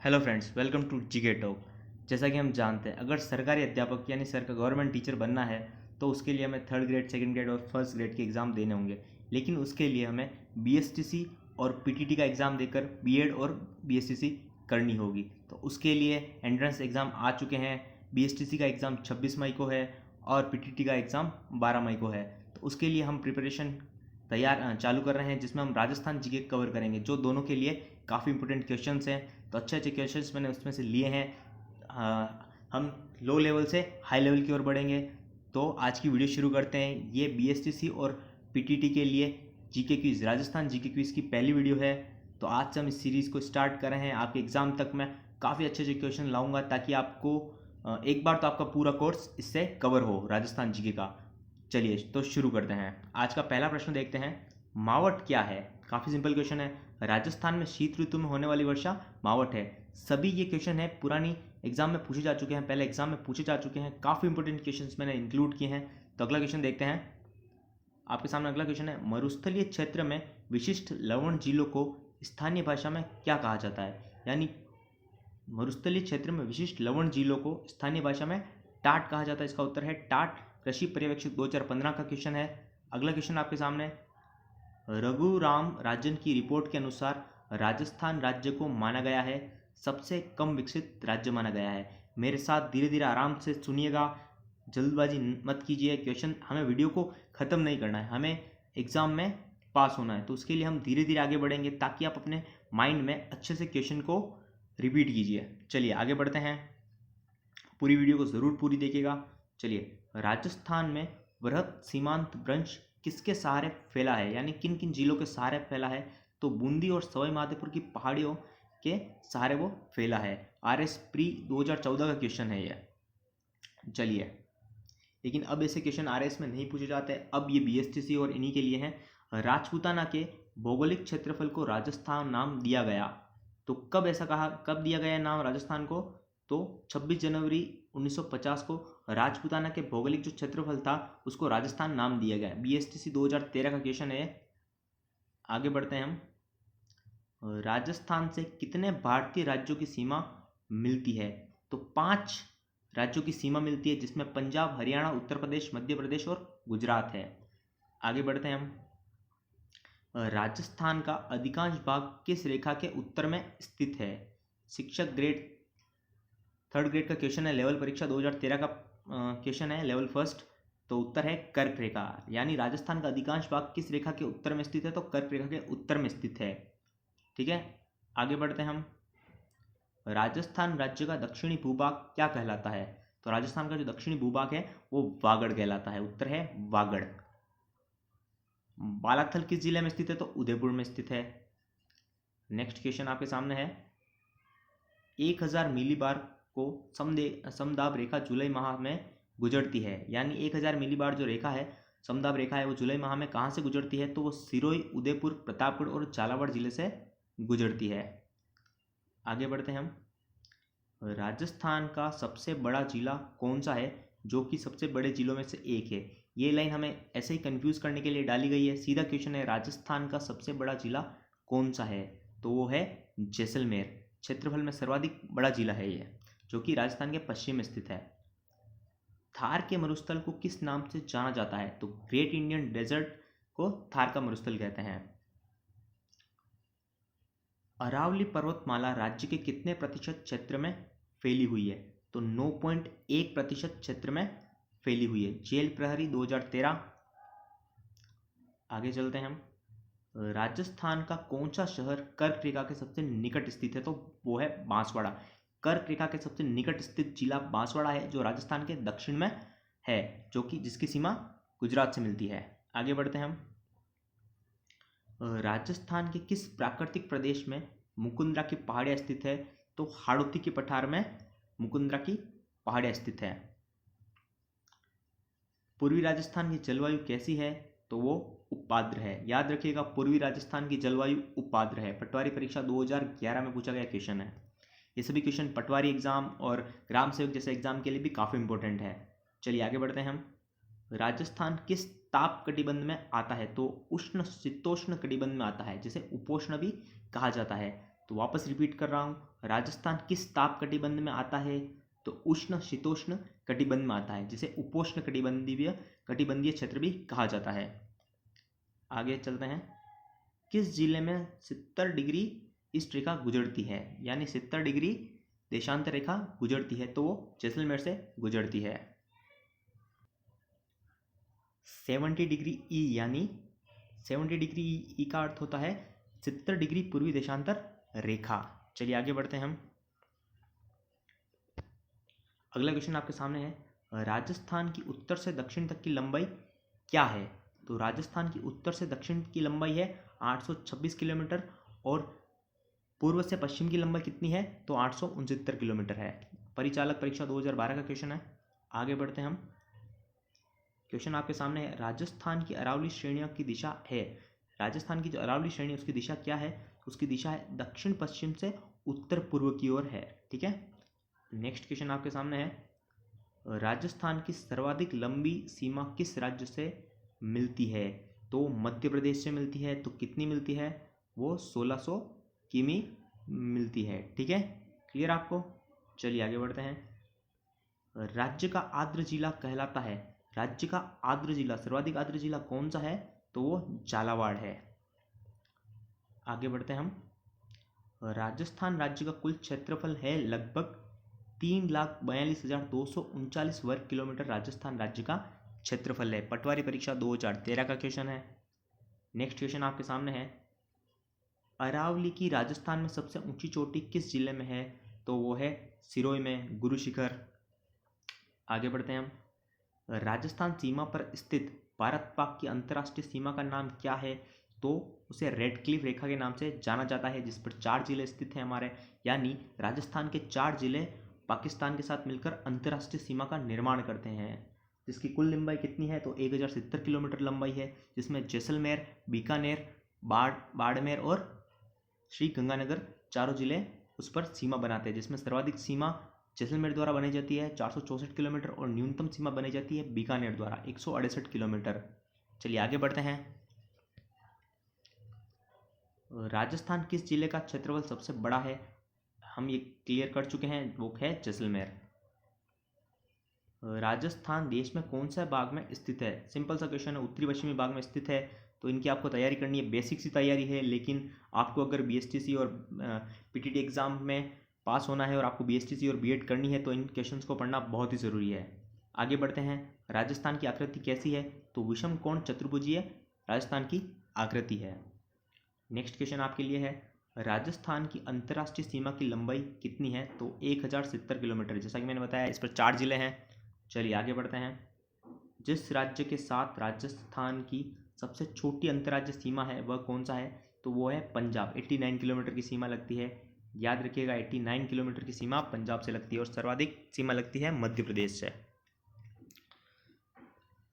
Hello friends, welcome to GK talk. जैसा कि हम जानते हैं, अगर सरकारी अध्यापक यानी सरकार गवर्नमेंट टीचर बनना है तो उसके लिए हमें थर्ड ग्रेड, सेकंड ग्रेड और फर्स्ट ग्रेड के एग्ज़ाम देने होंगे। लेकिन उसके लिए हमें बीएसटीसी और पीटीटी का एग्ज़ाम देकर बीएड और बीएसटीसी करनी होगी। तो उसके लिए एंट्रेंस एग्ज़ाम आ चुके हैं। बीएसटीसी का एग्ज़ाम 26 मई को है और पीटीटी का एग्ज़ाम 12 मई को है। तो उसके लिए हम प्रिपरेशन चालू कर रहे हैं, जिसमें हम राजस्थान जीके कवर करेंगे, जो दोनों के लिए काफ़ी इंपॉर्टेंट क्वेश्चंस हैं। तो अच्छे अच्छे क्वेश्चंस मैंने उसमें से लिए हैं। हम लो लेवल से हाई लेवल की ओर बढ़ेंगे। तो आज की वीडियो शुरू करते हैं। ये बीएसटीसी और पीटीटी के लिए GK quiz, Rajasthan GK quiz की पहली वीडियो है। तो आज से हम इस सीरीज़ को स्टार्ट कर रहे हैं। आपके एग्ज़ाम तक मैं काफ़ी अच्छे अच्छे क्वेश्चन लाऊंगा, ताकि आपको एक बार तो आपका पूरा कोर्स इससे कवर हो राजस्थान जीके का। चलिए तो शुरू करते हैं। आज का पहला प्रश्न देखते हैं। मावट क्या है? काफ़ी सिंपल क्वेश्चन है। राजस्थान में शीत ऋतु में होने वाली वर्षा मावट है। सभी ये क्वेश्चन है पुरानी एग्जाम में पूछे जा चुके हैं, पहले एग्जाम में पूछे जा चुके हैं। काफ़ी इंपॉर्टेंट क्वेश्चंस मैंने इंक्लूड किए हैं। तो अगला क्वेश्चन देखते हैं। आपके सामने अगला क्वेश्चन है, मरुस्थलीय क्षेत्र में विशिष्ट लवण झीलों को स्थानीय भाषा में क्या कहा जाता है? यानी मरुस्थलीय क्षेत्र में विशिष्ट लवण झीलों को स्थानीय भाषा में टाट कहा जाता है। इसका उत्तर है टाट। कृषि पर्यवेक्षक 2015 का क्वेश्चन है। अगला क्वेश्चन आपके सामने, रघुराम राजन की रिपोर्ट के अनुसार राजस्थान राज्य को माना गया है सबसे कम विकसित राज्य माना गया है। मेरे साथ धीरे धीरे आराम से सुनिएगा, जल्दबाजी मत कीजिए। क्वेश्चन हमें वीडियो को ख़त्म नहीं करना है, हमें एग्ज़ाम में पास होना है। तो उसके लिए हम धीरे धीरे आगे बढ़ेंगे, ताकि आप अपने माइंड में अच्छे से क्वेश्चन को रिपीट कीजिए। चलिए आगे बढ़ते हैं। पूरी वीडियो को ज़रूर पूरी देखिएगा। चलिए, राजस्थान में वृहद सीमांत भ्रंश किसके सहारे फैला है? यानी किन किन जिलों के सहारे फैला है? तो बूंदी और सवाई माधोपुर की पहाड़ियों के सहारे वो फैला है। RS प्री 2014 का क्वेश्चन है ये। चलिए, लेकिन अब ऐसे क्वेश्चन RS में नहीं पूछे जाते। अब ये BSTC और इन्हीं के लिए हैं। राजपूताना के भौगोलिक क्षेत्रफल को राजस्थान नाम दिया गया। तो कब ऐसा कहा, कब दिया गया नाम राजस्थान को? तो 26 जनवरी 1950 को राजपूताना के भौगोलिक जो क्षेत्रफल था उसको राजस्थान नाम दिया गया। BSTC 2013 का क्वेश्चन है। आगे बढ़ते हैं हम। राजस्थान से कितने भारतीय राज्यों की सीमा मिलती है? तो 5 राज्यों की सीमा मिलती है, जिसमें पंजाब, हरियाणा, उत्तर प्रदेश, मध्य प्रदेश और गुजरात है। आगे बढ़ते हैं हम। राजस्थान का अधिकांश भाग किस रेखा के उत्तर में स्थित है? शिक्षक ग्रेड थर्ड ग्रेड का क्वेश्चन है। लेवल परीक्षा 2013 का क्वेश्चन है, लेवल फर्स्ट। तो उत्तर है कर्क रेखा। यानी राजस्थान का अधिकांश भाग किस रेखा के उत्तर में स्थित है? तो कर्क रेखा के उत्तर में स्थित है। ठीक है, आगे बढ़ते हैं हम। राजस्थान राज्य का दक्षिणी भूभाग क्या कहलाता है? तो राजस्थान का जो दक्षिणी भूभाग है वो वागड़ कहलाता है। उत्तर है वागड़। बालाथल किस जिले में स्थित है? तो उदयपुर में स्थित है। नेक्स्ट क्वेश्चन आपके सामने है। 1000 मिलीबार को समदाब रेखा जुलाई माह में गुजरती है। यानी 1000 मिलीबार जो रेखा है, समदाब रेखा है, वो जुलाई माह में कहाँ से गुजरती है? तो वो सिरोही, उदयपुर, प्रतापगढ़ और झालावाड़ जिले से गुजरती है। आगे बढ़ते हैं हम। राजस्थान का सबसे बड़ा जिला कौन सा है, जो कि सबसे बड़े जिलों में से एक है? ये लाइन हमें ऐसे ही कंफ्यूज करने के लिए डाली गई है। सीधा क्वेश्चन है, राजस्थान का सबसे बड़ा जिला कौन सा है? तो वो है जैसलमेर। क्षेत्रफल में सर्वाधिक बड़ा जिला है ये, जो कि राजस्थान के पश्चिम में स्थित है। थार के मरुस्थल को किस नाम से जाना जाता है? तो ग्रेट इंडियन डेजर्ट को थार का मरुस्थल कहते हैं। अरावली पर्वतमाला राज्य के कितने प्रतिशत क्षेत्र में फैली हुई है? तो 9.1% क्षेत्र में फैली हुई है। जेल प्रहरी 2013। आगे चलते हैं हम। राजस्थान का कौन सा शहर कर्क रेखा के सबसे निकट स्थित है? तो वो है बांसवाड़ा। कर्क रेखा के सबसे निकट स्थित जिला बांसवाड़ा है, जो राजस्थान के दक्षिण में है, जो कि जिसकी सीमा गुजरात से मिलती है। आगे बढ़ते हैं हम। राजस्थान के किस प्राकृतिक प्रदेश में मुकुंदरा की पहाड़ियाँ स्थित है? तो हाड़ौती के पठार में मुकुंदरा की पहाड़ियाँ स्थित है। पूर्वी राजस्थान की जलवायु कैसी है? तो वो उपाद्र है। याद रखिएगा, पूर्वी राजस्थान की जलवायु उपाद्र है। पटवारी परीक्षा 2011 में पूछा गया क्वेश्चन है। ये सभी क्वेश्चन पटवारी एग्जाम और ग्राम सेवक जैसे एग्जाम के लिए भी काफ़ी इंपॉर्टेंट है। चलिए आगे बढ़ते हैं हम। राजस्थान किस ताप कटिबंध में आता है? तो उष्ण शीतोष्ण कटिबंध में आता है, जिसे उपोष्ण भी कहा जाता है। तो वापस रिपीट कर रहा हूँ, राजस्थान किस ताप कटिबंध में आता है? तो उष्ण शीतोष्ण कटिबंध में आता है, जिसे उपोष्ण कटिबंधीय क्षेत्र भी कहा जाता है। आगे चलते हैं, किस जिले में 70 डिग्री ईस्ट रेखा गुजरती है, यानी 70 डिग्री देशांतर रेखा गुजरती है? तो वो जैसलमेर से गुजरती है। 70 डिग्री ई, यानी 70 डिग्री ई का अर्थ होता है 70 डिग्री पूर्वी देशांतर रेखा। चलिए आगे बढ़ते हैं हम। अगला क्वेश्चन आपके सामने है, राजस्थान की उत्तर से दक्षिण तक की लंबाई क्या है? तो राजस्थान की उत्तर से दक्षिण की लंबाई है 826 किलोमीटर, और पूर्व से पश्चिम की लंबाई कितनी है? तो 869 किलोमीटर है। परिचालक परीक्षा 2012 का क्वेश्चन है। आगे बढ़ते हैं हम। क्वेश्चन आपके सामने है, राजस्थान की अरावली श्रेणियों की दिशा है, राजस्थान की जो अरावली श्रेणी उसकी दिशा क्या है? उसकी दिशा है दक्षिण पश्चिम से उत्तर पूर्व की ओर है। ठीक है। नेक्स्ट क्वेश्चन आपके सामने है, राजस्थान की सर्वाधिक लंबी सीमा किस राज्य से मिलती है? तो मध्य प्रदेश से मिलती है। तो कितनी मिलती है? वो 1600 किमी मिलती है। ठीक है, क्लियर आपको? चलिए आगे बढ़ते हैं। राज्य का आर्द्र जिला कहलाता है, राज्य का आर्द्र जिला, सर्वाधिक आर्द्र जिला कौन सा है? तो वो झालावाड़ है। आगे बढ़ते हैं हम। राजस्थान राज्य का कुल क्षेत्रफल है लगभग 3,42,239 वर्ग किलोमीटर। राजस्थान राज्य का क्षेत्रफल है। पटवारी परीक्षा 2013 का क्वेश्चन है। नेक्स्ट क्वेश्चन आपके सामने है, अरावली की राजस्थान में सबसे ऊंची चोटी किस जिले में है? तो वो है सिरोही में, गुरु शिखर। आगे बढ़ते हैं हम। राजस्थान सीमा पर स्थित भारत पाक की अंतर्राष्ट्रीय सीमा का नाम क्या है? तो उसे रेड क्लिफ रेखा के नाम से जाना जाता है, जिस पर 4 जिले स्थित हैं हमारे, यानी राजस्थान के 4 जिले पाकिस्तान के साथ मिलकर अंतर्राष्ट्रीय सीमा का निर्माण करते हैं, जिसकी कुल लंबाई कितनी है? तो 1070 किलोमीटर लंबाई है, जिसमें जैसलमेर, बीकानेर, बाड़मेर और श्री गंगानगर चारों जिले उस पर सीमा बनाते हैं, जिसमें सर्वाधिक सीमा जैसलमेर द्वारा बनाई जाती है 464 किलोमीटर, और न्यूनतम सीमा बनाई जाती है बीकानेर द्वारा 168 किलोमीटर। चलिए आगे बढ़ते हैं। राजस्थान किस जिले का क्षेत्रफल सबसे बड़ा है? हम ये क्लियर कर चुके हैं, वो है जैसलमेर। राजस्थान देश में कौन सा भाग में स्थित है? सिंपल सा क्वेश्चन है, उत्तरी पश्चिमी भाग में स्थित है। तो इनकी आपको तैयारी करनी है, बेसिक सी तैयारी है, लेकिन आपको अगर बीएसटीसी और पीटीटी एग्जाम में पास होना है और आपको बीएसटीसी और बीएड करनी है तो इन क्वेश्चंस को पढ़ना बहुत ही ज़रूरी है। आगे बढ़ते हैं। राजस्थान की आकृति कैसी है? तो विषम कोण चतुर्भुजीय राजस्थान की आकृति है। नेक्स्ट क्वेश्चन आपके लिए है, राजस्थान की अंतर्राष्ट्रीय सीमा की लंबाई कितनी है? तो 1070 किलोमीटर। जैसा कि मैंने बताया, इस पर 4 जिले हैं। चलिए आगे बढ़ते हैं। जिस राज्य के साथ राजस्थान की सबसे छोटी अंतर्राज्य सीमा है वह कौन सा है? तो वो है पंजाब। 89 किलोमीटर की सीमा लगती है, याद रखिएगा, 89 किलोमीटर की सीमा पंजाब से लगती है, और सर्वाधिक सीमा लगती है मध्य प्रदेश से।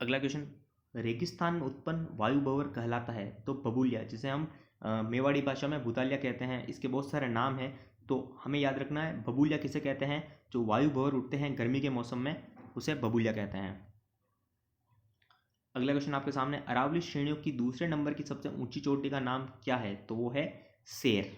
अगला क्वेश्चन, रेगिस्तान में उत्पन्न वायु भंवर कहलाता है? तो बबूलिया, जिसे हम मेवाड़ी भाषा में भूतालिया कहते हैं। इसके बहुत सारे नाम हैं, तो हमें याद रखना है बबूलिया किसे कहते हैं। जो वायु भंवर उठते हैं गर्मी के मौसम में, उसे बबूलिया कहते हैं। अगला क्वेश्चन आपके सामने, अरावली श्रेणियों की दूसरे नंबर की सबसे ऊंची चोटी का नाम क्या है? तो वो है शेर।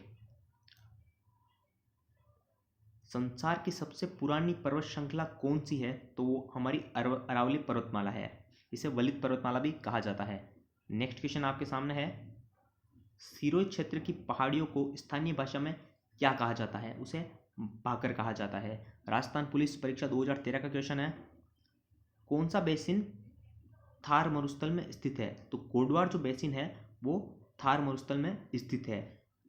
संसार की सबसे पुरानी पर्वत श्रृंखला कौन सी है? तो वो हमारी अरावली पर्वतमाला है। इसे वलित पर्वतमाला भी कहा जाता है। नेक्स्ट क्वेश्चन आपके सामने है, सिरोही क्षेत्र की पहाड़ियों को स्थानीय भाषा में क्या कहा जाता है? उसे भाकर कहा जाता है। राजस्थान पुलिस परीक्षा 2013 का क्वेश्चन है। कौन सा बेसिन थार मरुस्थल में स्थित है? तो कोडवार जो बेसिन है वो थार मरुस्थल में स्थित है।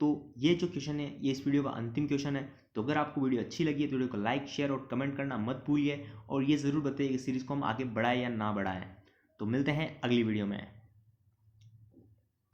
तो ये जो क्वेश्चन है ये इस वीडियो का अंतिम क्वेश्चन है। तो अगर आपको वीडियो अच्छी लगी है तो वीडियो को लाइक, शेयर और कमेंट करना मत भूलिए, और ये ज़रूर बताइए कि सीरीज़ को हम आगे बढ़ाएं या ना बढ़ाएं। तो मिलते हैं अगली वीडियो में।